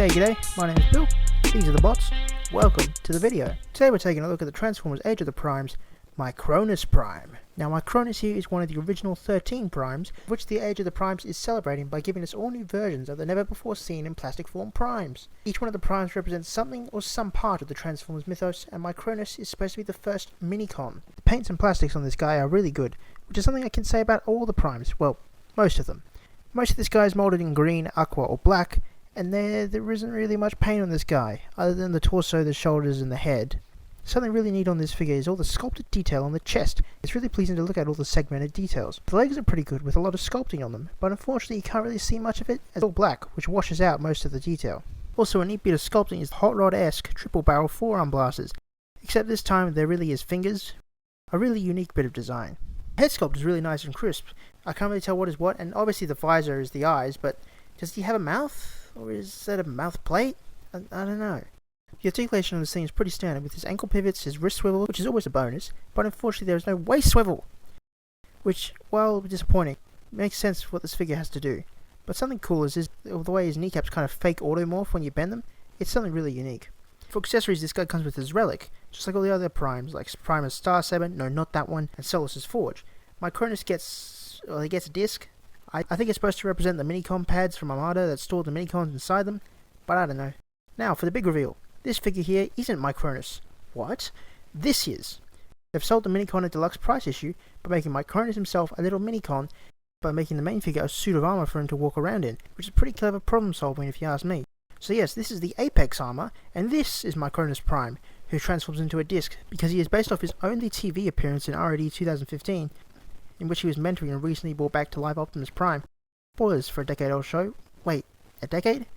G'day, my name is Bill, these are the bots, welcome to the video. Today we're taking a look at the Transformers Age of the Primes, Micronus Prime. Now Micronus here is one of the original 13 primes, which the Age of the Primes is celebrating by giving us all new versions of the never before seen in plastic form primes. Each one of the primes represents something or some part of the Transformers mythos, and Micronus is supposed to be the first minicon. The paints and plastics on this guy are really good, which is something I can say about all the primes, well, most of them. Most of this guy is moulded in green, aqua or black, and there isn't really much paint on this guy, other than the torso, the shoulders and the head. Something really neat on this figure is all the sculpted detail on the chest. It's really pleasing to look at all the segmented details. The legs are pretty good with a lot of sculpting on them, but unfortunately you can't really see much of it as it's all black, which washes out most of the detail. Also a neat bit of sculpting is the Hot Rod-esque triple barrel forearm blasters, except this time there really is fingers. A really unique bit of design. The head sculpt is really nice and crisp. I can't really tell what is what, and obviously the visor is the eyes, but does he have a mouth? Or is that a mouth plate? I don't know. The articulation on this thing is pretty standard, with his ankle pivots, his wrist swivel, which is always a bonus, but unfortunately there is no waist swivel, which, while disappointing, makes sense for what this figure has to do. But something cool is the way his kneecaps kind of fake automorph when you bend them. It's something really unique. For accessories, this guy comes with his relic, just like all the other primes, like Primus Star Saber, no not that one, and Solus' Forge. Micronus gets a disc. I think it's supposed to represent the minicon pads from Armada that stored the minicons inside them, but I don't know. Now for the big reveal. This figure here isn't Micronus. What? This is. They've sold the minicon at deluxe price issue by making Micronus himself a little minicon by making the main figure a suit of armor for him to walk around in, which is pretty clever problem solving if you ask me. So yes, this is the Apex armor, and this is Micronus Prime, who transforms into a disc because he is based off his only TV appearance in ROD 2015, in which he was mentoring and recently brought back to live Optimus Prime. Spoilers for a decade-old show. Wait, a decade?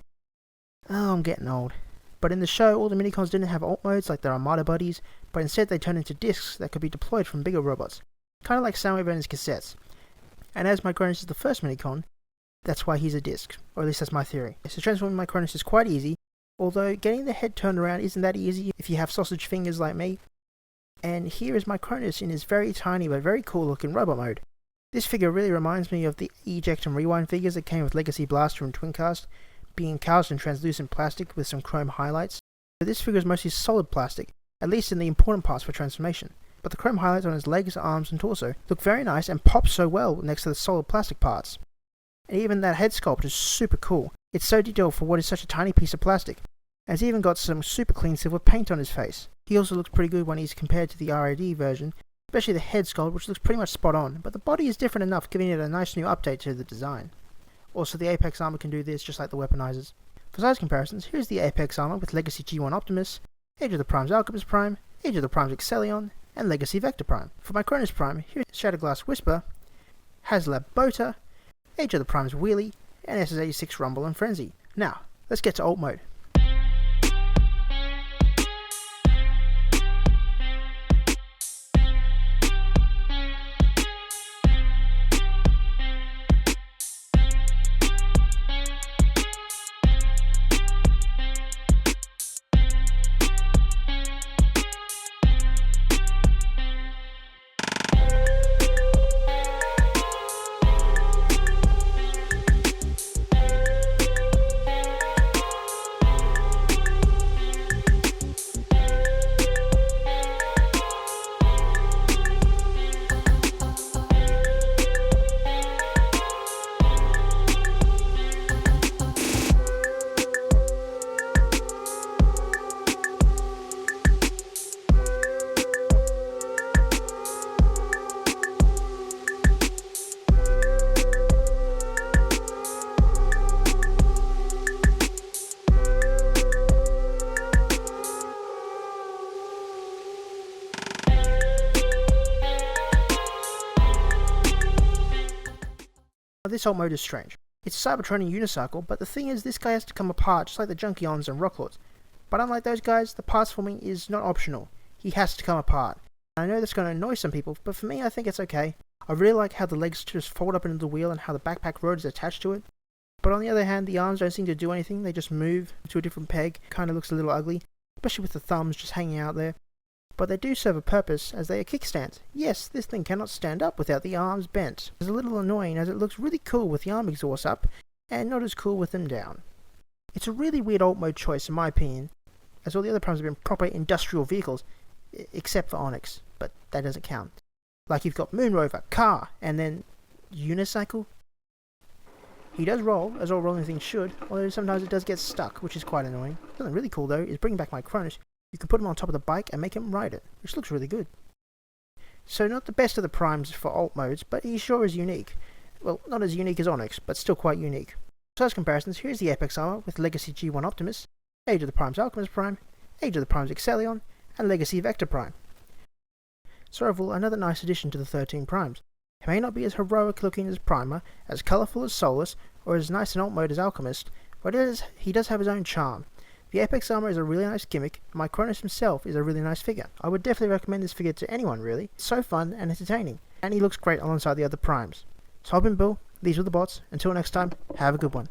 Oh, I'm getting old. But in the show, all the minicons didn't have alt modes like their Armada buddies, but instead they turned into discs that could be deployed from bigger robots. Kinda like Soundwave and his cassettes. And as Micronus is the first minicon, that's why he's a disc, or at least that's my theory. So transforming Micronus is quite easy, although getting the head turned around isn't that easy if you have sausage fingers like me. And here is Micronus in his very tiny but very cool looking robot mode. This figure really reminds me of the eject and rewind figures that came with Legacy Blaster and Twincast, being cast in translucent plastic with some chrome highlights. But this figure is mostly solid plastic, at least in the important parts for transformation. But the chrome highlights on his legs, arms and torso look very nice and pop so well next to the solid plastic parts. And even that head sculpt is super cool. It's so detailed for what is such a tiny piece of plastic. And it's even got some super clean silver paint on his face. He also looks pretty good when he's compared to the ROD version, especially the head sculpt, which looks pretty much spot on, but the body is different enough, giving it a nice new update to the design. Also, the Apex armor can do this just like the weaponizers. For size comparisons, here's the Apex armor with Legacy G1 Optimus, Age of the Primes Alchemist Prime, Age of the Primes Excellion, and Legacy Vector Prime. For Micronus Prime, here's Shatterglass Whisper, HasLab Bota, Age of the Primes Wheelie, and SS86 Rumble and Frenzy. Now, let's get to alt mode. This alt mode is strange. It's a Cybertron and Unicycle, but the thing is this guy has to come apart just like the Junkions and Rocklords. But unlike those guys, the parts forming is not optional. He has to come apart. I know that's going to annoy some people, but for me I think it's okay. I really like how the legs just fold up into the wheel and how the backpack road is attached to it. But on the other hand, the arms don't seem to do anything, they just move to a different peg. Kinda looks a little ugly, especially with the thumbs just hanging out there. But they do serve a purpose, as they are kickstands. Yes, this thing cannot stand up without the arms bent. It's a little annoying as it looks really cool with the arm exhausts up, and not as cool with them down. It's a really weird alt mode choice in my opinion, as all the other primes have been proper industrial vehicles, except for Onyx, but that doesn't count. Like you've got Moon Rover, Car, and then Unicycle. He does roll, as all rolling things should, although sometimes it does get stuck, which is quite annoying. Something really cool though is bringing back Micronus. You can put him on top of the bike and make him ride it, which looks really good. So not the best of the primes for alt modes, but he sure is unique. Well, not as unique as Onyx, but still quite unique. So as comparisons, here's the Apex Armor with Legacy G1 Optimus, Age of the Primes Alchemist Prime, Age of the Primes Excellion, and Legacy Vector Prime. So overall, another nice addition to the 13 primes. He may not be as heroic looking as Primer, as colourful as Solus, or as nice in alt mode as Alchemist, but he does have his own charm. The Apex Armor is a really nice gimmick, and Micronus himself is a really nice figure. I would definitely recommend this figure to anyone really. It's so fun and entertaining, and he looks great alongside the other primes. So I've been Bill, these were the bots. Until next time, have a good one.